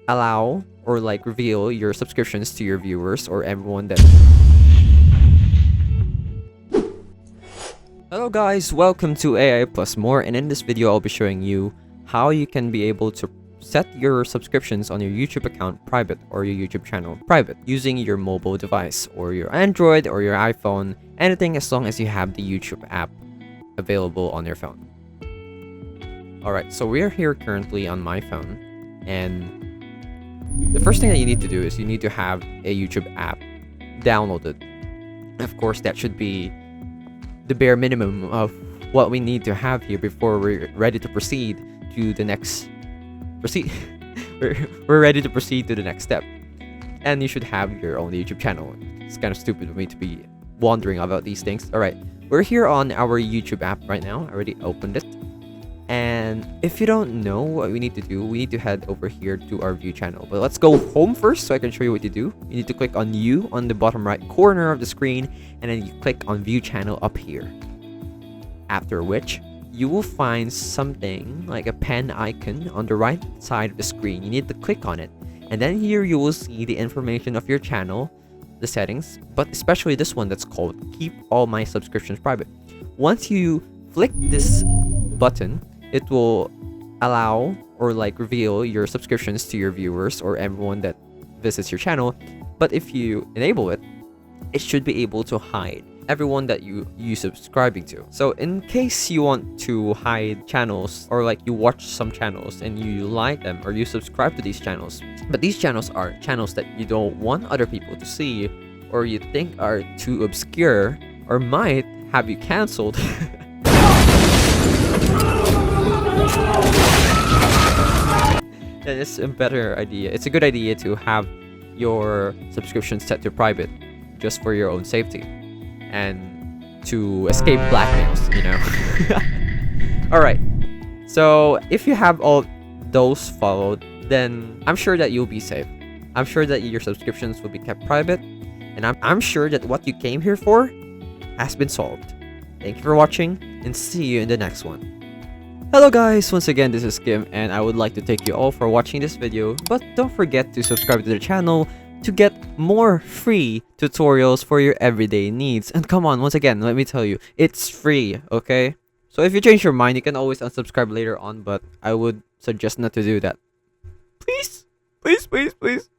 allow or like reveal your subscriptions to your viewers or everyone that... Hello guys, welcome to AI Plus More, and in this video I'll be showing you how you can be able to set your subscriptions on your YouTube account private or your YouTube channel private using your mobile device or your Android or your iPhone, anything as long as you have the YouTube app available on your phone. Alright, so we're here currently on my phone, and the first thing that you need to do is you need to have a YouTube app downloaded. Of course, that should be the bare minimum of what we need to have here before we're ready to proceed to the next we're ready to proceed to the next step. And you should have your own YouTube channel. It's kind of stupid of me to be wondering about these things. All right, we're here on our YouTube app right now. I already opened it. And if you don't know what we need to do, we need to head over here to our view channel. But let's go home first so I can show you what to do. You need to click on you on the bottom right corner of the screen, and then you click on view channel up here. After which, you will find something like a pen icon on the right side of the screen. You need to click on it. And then here you will see the information of your channel, the settings, but especially this one that's called Keep All My Subscriptions Private. Once you flick this button, it will allow or like reveal your subscriptions to your viewers or everyone that visits your channel. But if you enable it, it should be able to hide everyone that you subscribing to. So in case you want to hide channels, or like you watch some channels and you like them or you subscribe to these channels, but these channels are channels that you don't want other people to see or you think are too obscure or might have you canceled, then it's a better idea. It's a good idea to have your subscriptions set to private just for your own safety and to escape blackmails, you know. Alright, so if you have all those followed, then I'm sure that you'll be safe. I'm sure that your subscriptions will be kept private, and I'm sure that what you came here for has been solved. Thank you for watching, and see you in the next one. Hello guys, once again this is Kim, and I would like to thank you all for watching this video, but don't forget to subscribe to the channel to get more free tutorials for your everyday needs. And come on, once again, let me tell you, it's free, okay? So if you change your mind, you can always unsubscribe later on, but I would suggest not to do that. Please, please, please, please.